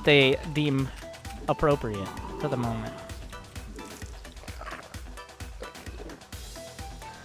they deem appropriate for the moment.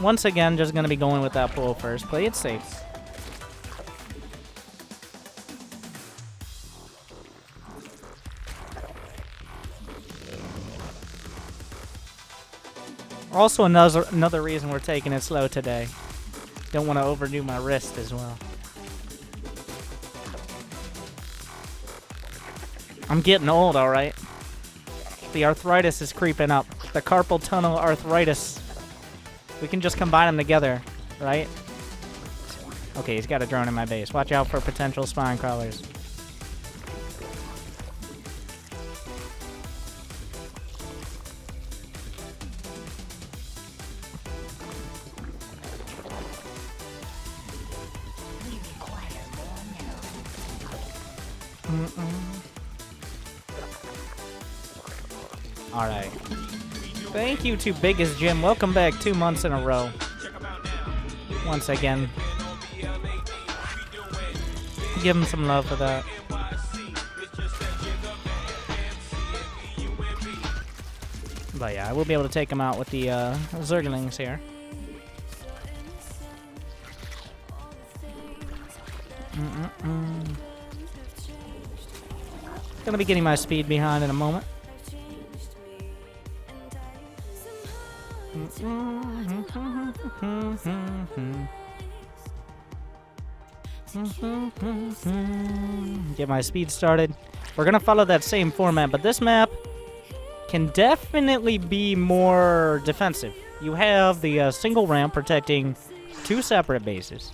Once again, just going to be going with that pool first. Play it safe. Also, another reason we're taking it slow today. Don't want to overdo my wrist as well. I'm getting old, alright? The arthritis is creeping up. The carpal tunnel arthritis. We can just combine them together, right? Okay, he's got a drone in my base. Watch out for potential spine crawlers. Alright. Thank you to Biggest Jim. Welcome back 2 months in a row. Once again. Give him some love for that. But yeah, I will be able to take him out with the Zerglings here. Gonna be getting my speed behind in a moment. Get my speed started. We're gonna follow that same format, but this map can definitely be more defensive. You have the single ramp protecting 2 separate bases.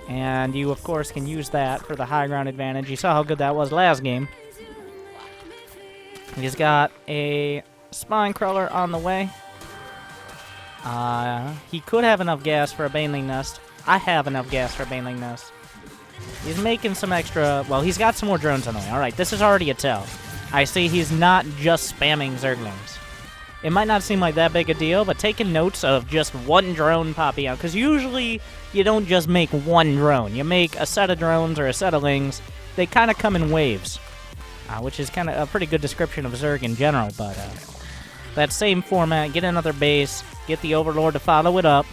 And you, of course, can use that for the high ground advantage. You saw how good that was last game. He's got a spine crawler on the way. He could have enough gas for a baneling nest. I have enough gas for a baneling nest. He's making some extra... Well, he's got some more drones on the way. Alright, this is already a tell. I see he's not just spamming Zerglings. It might not seem like that big a deal, but taking notes of just one drone popping out. Because usually, you don't just make one drone. You make a set of drones or a set of lings. They kind of come in waves. Which is kind of a pretty good description of Zerg in general, but... that same format, get another base, get the Overlord to follow it up.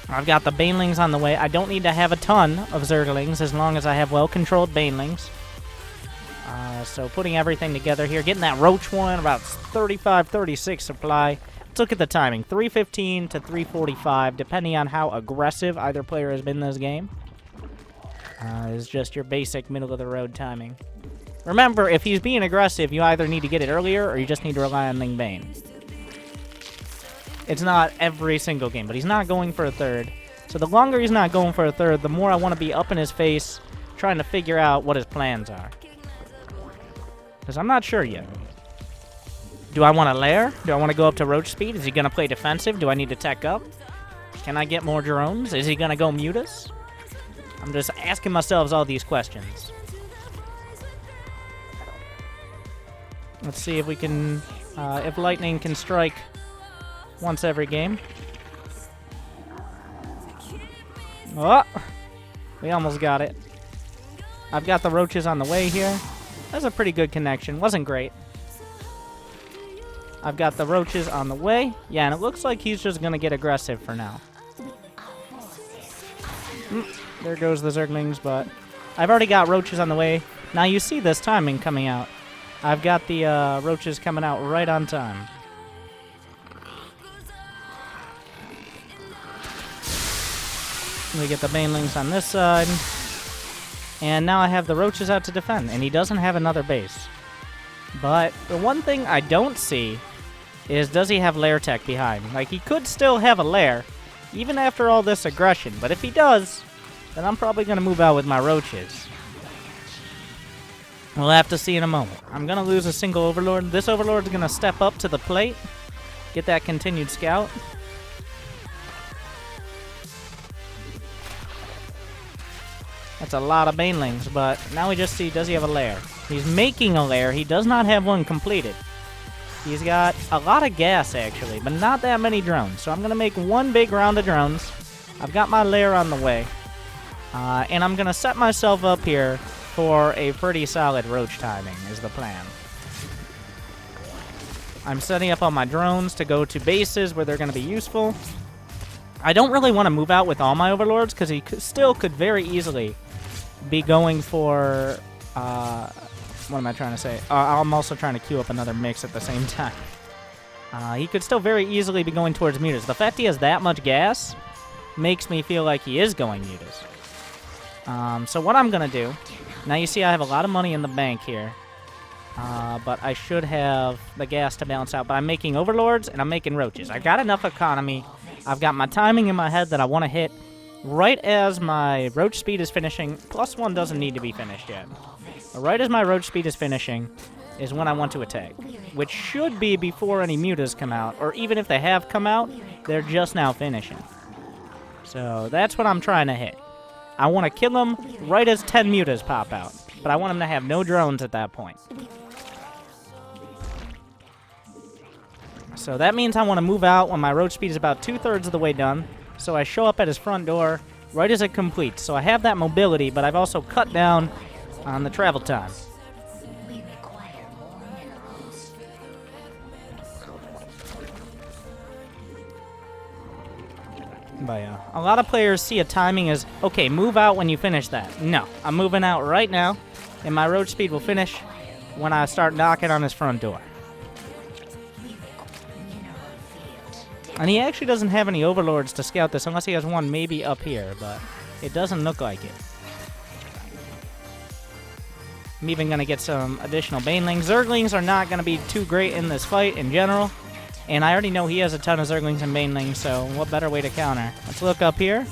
I've got the Banelings on the way. I don't need to have a ton of Zerglings as long as I have well-controlled Banelings. So putting everything together here, getting that Roach one, about 35, 36 supply. Let's look at the timing, 3:15 to 3:45, depending on how aggressive either player has been this game. Is just your basic middle-of-the-road timing. Remember, if he's being aggressive, you either need to get it earlier or you just need to rely on Ling Bane. It's not every single game, but he's not going for a third. So the longer he's not going for a third, the more I want to be up in his face trying to figure out what his plans are. Because I'm not sure yet. Do I want to lair? Do I want to go up to roach speed? Is he going to play defensive? Do I need to tech up? Can I get more drones? Is he going to go mutus? I'm just asking myself all these questions. Let's see if we can, if lightning can strike once every game. Oh, we almost got it. I've got the roaches on the way here. That's a pretty good connection. Wasn't great. I've got the roaches on the way. Yeah, and it looks like he's just going to get aggressive for now. There goes the Zerglings, but I've already got roaches on the way. Now you see this timing coming out. I've got the roaches coming out right on time. We get the banelings on this side. And now I have the roaches out to defend, and he doesn't have another base. But the one thing I don't see is, does he have lair tech behind? Like, he could still have a lair, even after all this aggression. But if he does, then I'm probably going to move out with my roaches. We'll have to see in a moment. I'm going to lose a single Overlord. This Overlord is going to step up to the plate, get that continued scout. That's a lot of banelings, but now we just see, does he have a lair? He's making a lair. He does not have one completed. He's got a lot of gas, actually, but not that many drones. So I'm going to make one big round of drones. I've got my lair on the way. And I'm going to set myself up here for a pretty solid roach timing is the plan. I'm setting up all my drones to go to bases where they're going to be useful. I don't really want to move out with all my overlords because he still could very easily be going for... what am I trying to say? I'm also trying to queue up another mix at the same time. He could still very easily be going towards mutas. The fact he has that much gas makes me feel like he is going mutas. So what I'm going to do... Now you see I have a lot of money in the bank here. But I should have the gas to balance out. But I'm making overlords and I'm making roaches. I got enough economy. I've got my timing in my head that I want to hit right as my roach speed is finishing. +1 doesn't need to be finished yet. But right as my roach speed is finishing is when I want to attack, which should be before any mutas come out, or even if they have come out, they're just now finishing. So that's what I'm trying to hit. I want to kill them right as 10 mutas pop out, but I want them to have no drones at that point. So that means I want to move out when my roach speed is about 2/3 of the way done. So I show up at his front door right as it completes. So I have that mobility, but I've also cut down on the travel time. But yeah, a lot of players see a timing as, okay, move out when you finish that. No, I'm moving out right now, and my roach speed will finish when I start knocking on his front door. And he actually doesn't have any overlords to scout this, unless he has one maybe up here, but it doesn't look like it. I'm even going to get some additional banelings. Zerglings are not going to be too great in this fight in general, and I already know he has a ton of Zerglings and banelings, so what better way to counter? Let's look up here.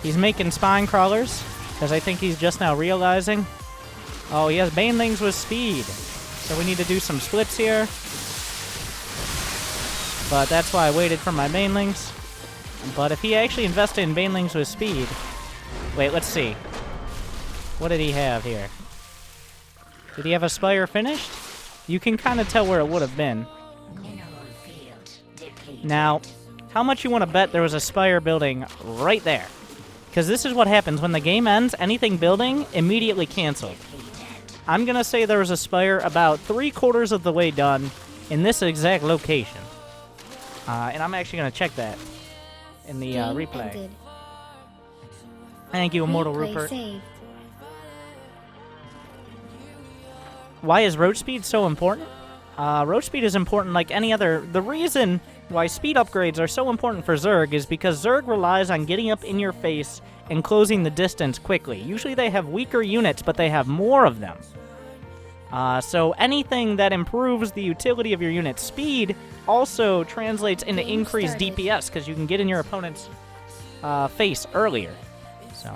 He's making spine crawlers, because I think he's just now realizing, oh, he has banelings with speed, so we need to do some splits here. But that's why I waited for my banelings. But if he actually invested in banelings with speed... Wait, let's see. What did he have here? Did he have a spire finished? You can kind of tell where it would have been. Now, how much you want to bet there was a spire building right there? Because this is what happens. When the game ends, anything building immediately canceled. I'm going to say there was a spire about 3/4 of the way done in this exact location. And I'm actually going to check that in the replay. Ended. Thank you, Immortal Rupert. Saved. Why is roach speed so important? Roach speed is important like any other... The reason why speed upgrades are so important for Zerg is because Zerg relies on getting up in your face and closing the distance quickly. Usually they have weaker units, but they have more of them. So anything that improves the utility of your unit's speed also translates into increased DPS, because you can get in your opponent's face earlier. So,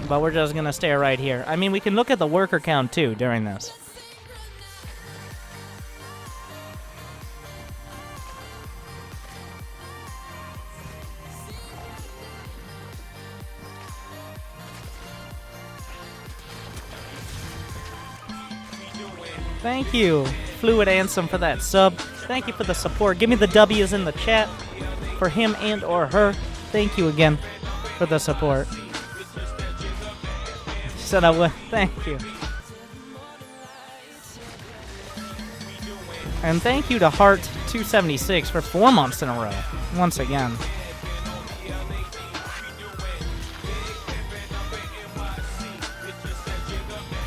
but we're just going to stay right here. I mean, we can look at the worker count, too, during this. Thank you, Fluid Ansem, for that sub. Thank you for the support. Give me the W's in the chat for him and or her. Thank you again for the support. Said I would. Thank you. And thank you to Heart276 for 4 months in a row, once again.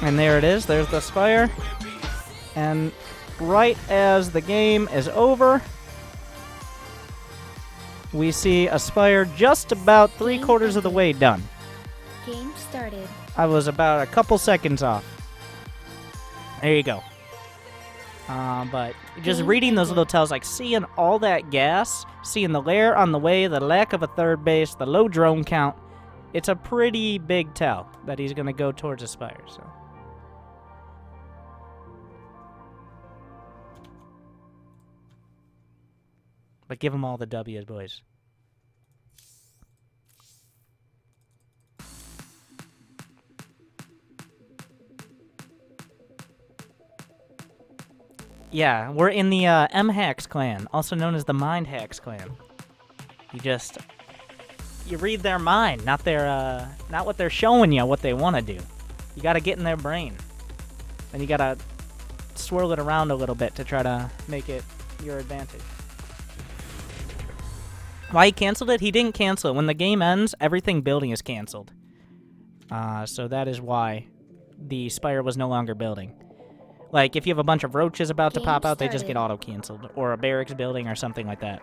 And there it is. There's the spire. And right as the game is over, we see a spire just about 3/4 of the way done. Game started. I was about a couple seconds off. There you go. But just reading those little tells, like seeing all that gas, seeing the lair on the way, the lack of a third base, the low drone count, it's a pretty big tell that he's going to go towards a spire. So. But give them all the W's, boys. Yeah, we're in the M-Hacks clan, also known as the Mind Hacks clan. you read their mind, not not what they're showing you, what they want to do. You gotta get in their brain. And you gotta swirl it around a little bit to try to make it your advantage. Why he canceled it? He didn't cancel it. When the game ends, everything building is canceled. So that is why the Spire was no longer building. Like, if you have a bunch of roaches about to Game pop out, they just started. get auto-canceled. Or a barracks building or something like that.